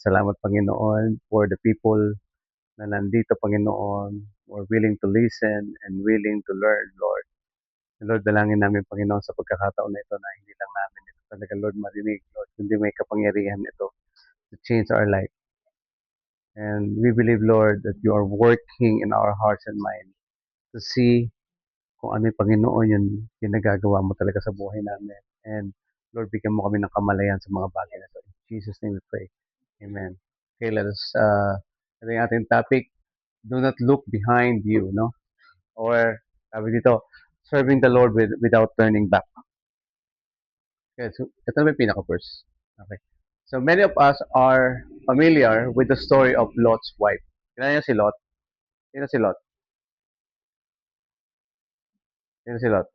Salamat, Panginoon, for the people na nandito, Panginoon, who are willing to listen and willing to learn, Lord. And Lord, dalangin namin, Panginoon, sa pagkakataon na ito na hindi lang namin ito talaga, Lord, marinig, Lord, kundi may kapangyarihan ito to change our life. And we believe, Lord, that you are working in our hearts and minds to see kung ano yung Panginoon yung pinagagawa mo talaga sa buhay namin. And Lord, bigyan mo kami ng kamalayan sa mga bagay na ito. In Jesus' name we pray. Amen. Okay, let us, ito yung ating topic, do not look behind you, no? Or, sabi dito, serving the Lord without turning back. Okay, so ito na yung pinaka-verse. Okay. So, many of us are familiar with the story of Lot's wife. Kailan niya si Lot? Sino si Lot? Sino si Lot?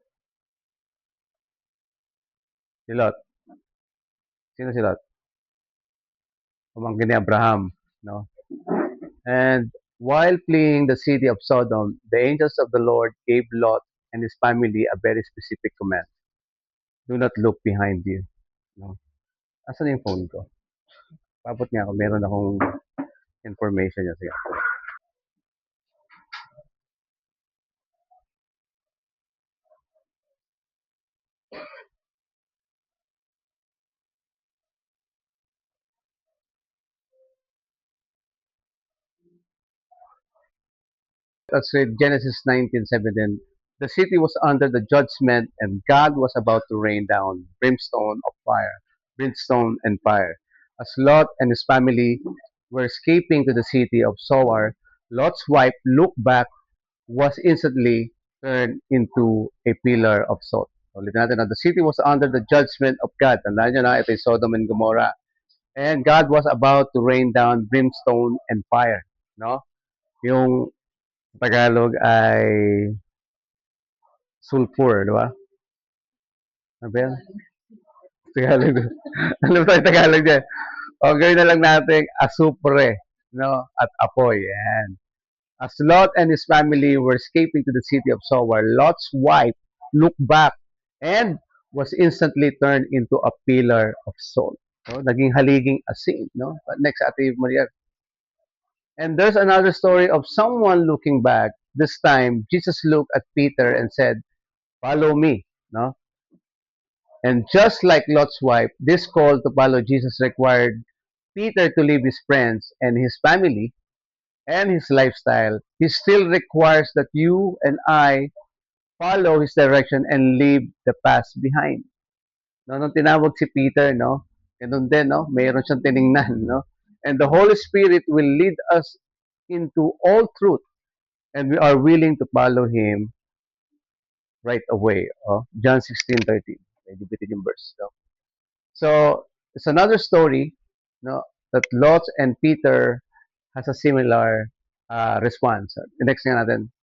Si Lot. Sino si Lot? Pamangkin ni Abraham, no? And while fleeing the city of Sodom, the angels of the Lord gave Lot and his family a very specific command. Do not look behind you. No? Asan yung phone ko? Papot niya ako. Meron akong information niya. Sige. Let's read Genesis 19:17. The city was under the judgment, and God was about to rain down brimstone and fire. As Lot and his family were escaping to the city of Zoar, Lot's wife looked back, was instantly turned into a pillar of salt. Ulitin natin na the city was under the judgment of God. Tandaan nyo na, ito yung Sodom and Gomorrah. And God was about to rain down brimstone and fire. No? Yung Tagalog ay sulfur, di ba? Ano ba yan? Tagalog. Ano ba yung Tagalog dyan? O, gawin na lang natin asupre, no? At apoy. Yan. As Lot and his family were escaping to the city of Zoar, Lot's wife looked back and was instantly turned into a pillar of salt. No? Naging haliging asin. No? Next, Ate Maria. And there's another story of someone looking back. This time, Jesus looked at Peter and said, "Follow me." No? And just like Lot's wife, this call to follow Jesus required Peter to leave his friends and his family and his lifestyle. He still requires that you and I follow his direction and leave the past behind. No, nung tinawag si Peter, no? Ganun din, no? Mayroon siyang tiningnan, no? And the Holy Spirit will lead us into all truth, and we are willing to follow him right away. Oh, John 16:13. Medyo bitin yung verse. No? So, it's another story, no? That Lot and Peter has a similar response. The next nga natin,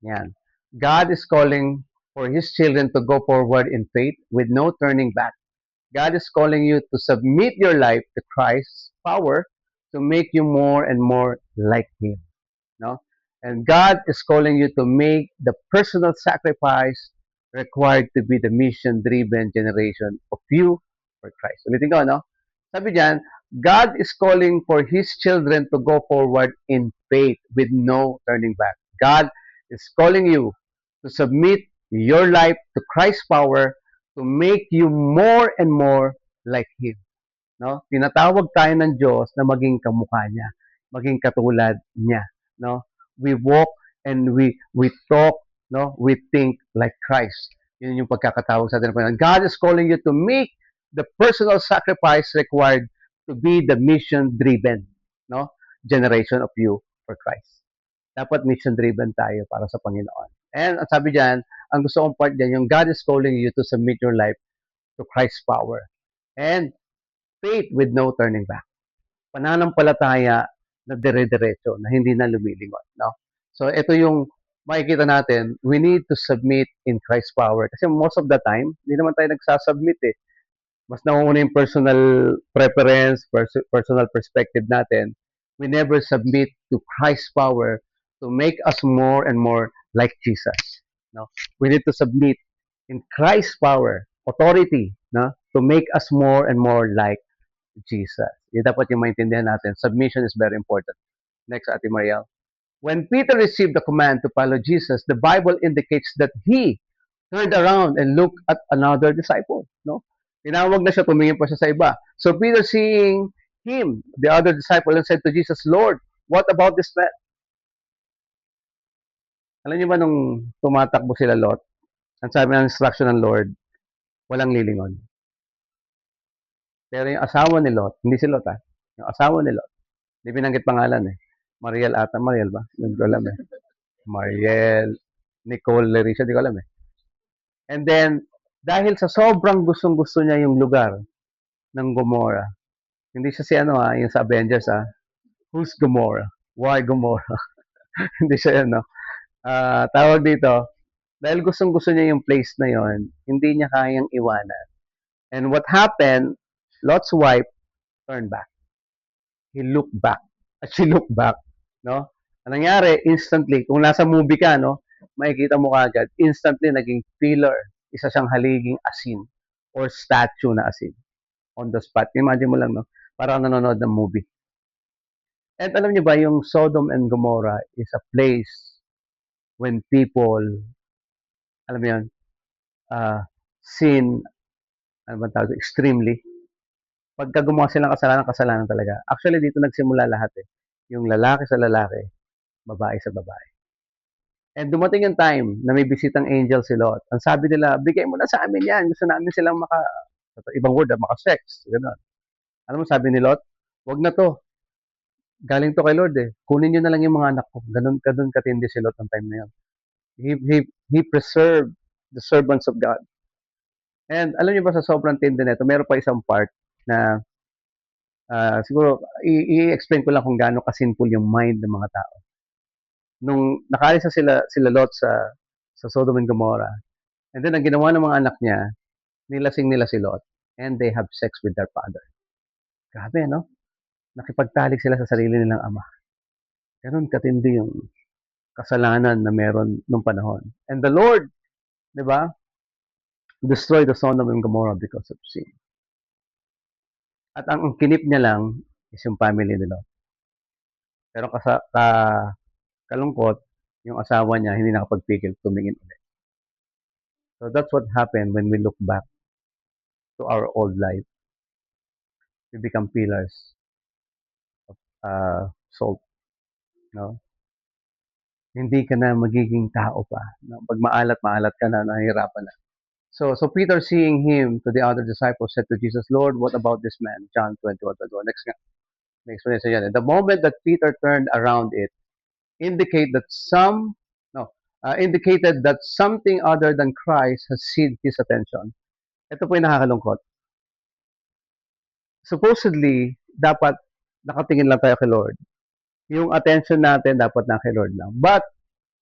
yan. God is calling for his children to go forward in faith with no turning back. God is calling you to submit your life to Christ's power to make you more and more like him. No? And God is calling you to make the personal sacrifice required to be the mission-driven generation of you for Christ. Ulitin ko, no? Sabi diyan, God is calling for his children to go forward in faith with no turning back. God is calling you to submit your life to Christ's power to make you more and more like Him. No? Tinatawag tayo ng Diyos na maging kamukha niya, maging katulad niya. No? We walk and we talk, no? We think like Christ. Yun yung pagkakatawag sa atin. God is calling you to make the personal sacrifice required to be the mission-driven, no? Generation of you for Christ. Dapat mission-driven tayo para sa Panginoon. And ang sabi diyan, ang gusto kong part diyan, yung God is calling you to submit your life to Christ's power. And faith with no turning back. Pananampalataya na dire-diretso, na hindi na lumilingon. No? So, ito yung makikita natin, we need to submit in Christ's power. Kasi most of the time, hindi naman tayo nagsasubmit eh. Mas nauna yung personal preference, personal perspective natin. We never submit to Christ's power to make us more and more like Jesus. No? We need to submit in Christ's power, authority, no? To make us more and more like Jesus. Yun dapat yung maintindihan natin. Submission is very important. Next, Ate Mariel. When Peter received the command to follow Jesus, the Bible indicates that he turned around and looked at another disciple. No? Tinawag na siya, tumingin pa siya sa iba. So Peter seeing him, the other disciple, and said to Jesus, Lord, what about this man? Alam niyo ba nung tumatakbo sila Lot, ang sabi ng instruction ng Lord, walang lilingon. Pero yung asawa ni Lot, hindi si Lot yung asawa ni Lot, hindi binanggit pangalan eh. Mariel ata, Mariel ba? Hindi ko alam eh. Mariel, Nicole Larisha, hindi ko alam eh. And then, dahil sa sobrang gustong-gusto niya yung lugar ng Gomorrah, hindi siya si yung sa Avengers who's Gomorrah? Why Gomorrah? hindi siya yun, no? Tawag dito, dahil gustong-gusto niya yung place na yon, hindi niya kayang iwanan. And what happened, Lot's wife turned back. He looked back. She looked back. No? Ang nangyari, instantly, kung nasa movie ka, no, makikita mo kagad, instantly naging pillar. Isa siyang haliging asin or statue na asin on the spot. Imagine mo lang, no? Parang nanonood ng movie. And alam niyo ba, yung Sodom and Gomorrah is a place when people, alam mo yun, sin, ano ba tawag, extremely. Pagka gumawa silang kasalanan, kasalanan talaga. Actually, dito nagsimula lahat eh. Yung lalaki sa lalaki, babae sa babae. And dumating yung time na may bisitang angel si Lot. Ang sabi nila, bigay mo na sa amin yan. Gusto namin silang ibang word, maka-sex. Ganun. Alam mo, sabi ni Lot, wag na to. Galing to kay Lord eh. Kunin nyo na lang yung mga anak ko. Ganun katindi si Lot ng time na yun. He preserved the servants of God. And alam niyo ba sa sobrang tindi nito, meron pa isang part na siguro i-explain ko lang kung gaano ka-simple yung mind ng mga tao. Nung nakaalis na sila Lot sa Sodom and Gomorrah, and then ang ginawa ng mga anak niya, nilasing nila si Lot, and they have sex with their father. Grabe, no? Nakipagtalik sila sa sarili nilang ama. Ganun katindi yung kasalanan na meron nung panahon. And the Lord, di ba, destroyed the Sodom and Gomorrah because of sin. At ang kinip niya lang is yung family ni Lot. Pero kalungkot, yung asawa niya hindi nakapagpigil tumingin ulit. So that's what happened when we look back to our old life. We become pillars of salt. No? Hindi ka na magiging tao pa. No? Pag maalat ka na, nahihirapan na. So Peter, seeing him to the other disciples, said to Jesus, Lord, what about this man? John 21:21. Next explanation yan. The moment that Peter turned around it, indicated that something other than Christ has seized his attention. Ito po yung nakakalungkot. Supposedly, dapat nakatingin lang tayo kay Lord. Yung attention natin dapat na kay Lord lang. But,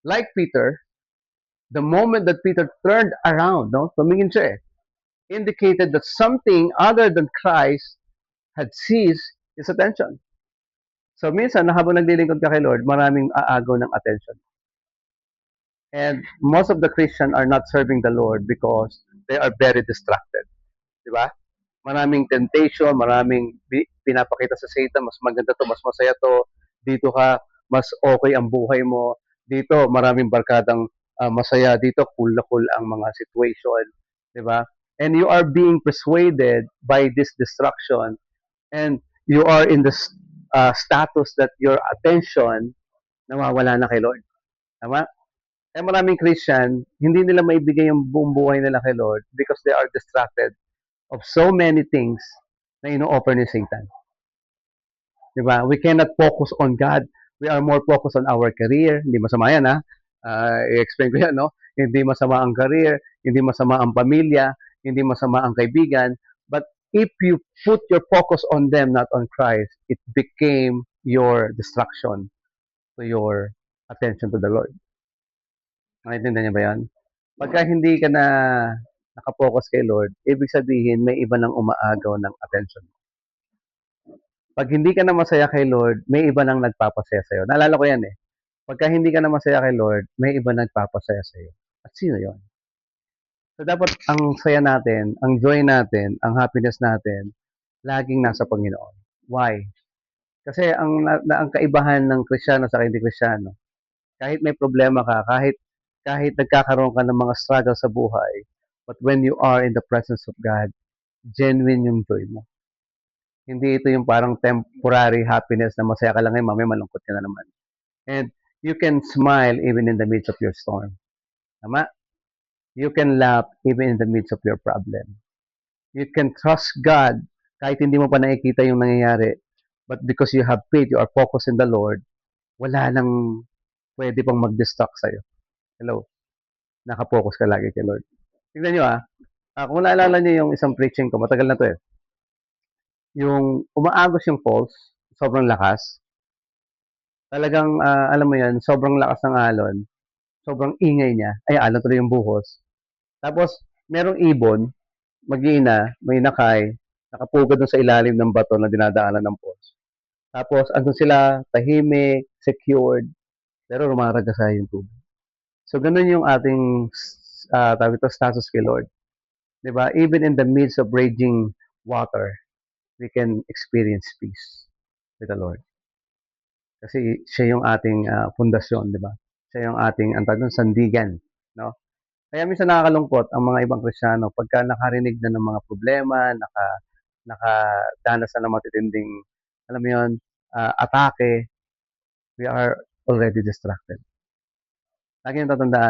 like Peter, the moment that Peter turned around, no, tumingin siya indicated that something other than Christ had seized his attention. So, minsan, habang naglilingkod ka kay Lord, maraming aagaw ng attention. And most of the Christians are not serving the Lord because they are very distracted. Di ba? Maraming temptation, maraming pinapakita sa Satan, mas maganda to, mas masaya to, dito ka, mas okay ang buhay mo, dito maraming barkadang masaya, dito cool na cool ang mga situation, di ba? And you are being persuaded by this distraction, and you are in the status that your attention nawawala na kay Lord. Tama? Eh maraming Christian, hindi nila maibigay yung buong buhay nila kay Lord because they are distracted of so many things na ino-offer ni Satan. Diba? We cannot focus on God. We are more focused on our career. Hindi masama yan, I-explain ko yan, no? Hindi masama ang career, hindi masama ang pamilya, hindi masama ang kaibigan. But if you put your focus on them, not on Christ, it became your distraction to your attention to the Lord. Naintindihan niyo ba yan? Pagka hindi ka na nakapokus kay Lord, ibig sabihin may iba nang umaagaw ng attention mo. Pag hindi ka na masaya kay Lord, may iba nang nagpapasaya sa'yo. Naalala ko yan eh. Pagka hindi ka na masaya kay Lord, may iba nagpapasaya sa'yo. At sino yon? So dapat ang saya natin, ang joy natin, ang happiness natin, laging nasa Panginoon. Why? Kasi ang kaibahan ng Kristiyano sa hindi Kristiyano, kahit may problema ka, kahit nagkakaroon ka ng mga struggle sa buhay, but when you are in the presence of God, genuine yung joy mo. Hindi ito yung parang temporary happiness na masaya ka lang ngayon, mamaya malungkot ka na naman. And you can smile even in the midst of your storm. Tama? You can laugh even in the midst of your problem. You can trust God kahit hindi mo pa nakikita yung nangyayari. But because you have faith, you are focused in the Lord, wala nang pwede pang mag-distract sa'yo. Hello? Nakapokus ka lagi kay Lord. Tignan nyo kung naalala nyo yung isang preaching ko, matagal na to eh. Yung umaagos yung pulse, sobrang lakas. Talagang, alam mo yan, sobrang lakas ng alon, sobrang ingay niya. Ay, alon tuloy yung buhos. Tapos, merong ibon, mag-iina, may nakay, nakapugad dun sa ilalim ng bato na dinadaanan ng pulse. Tapos, andun sila, tahimik, secured, pero rumaragasa yung tubig. So, ganun yung ating, tawag ito, status kay Lord. Diba? Even in the midst of raging water, we can experience peace with the Lord. Kasi siya yung ating pundasyon, di ba? Siya yung ating sandigan, no? Kaya minsan nakakalungkot ang mga ibang Kristiyano pagka nakarinig na ng mga problema, nakadanas na ng matitinding, alam mo yun, atake, we are already distracted. Lagi yung tatandaan,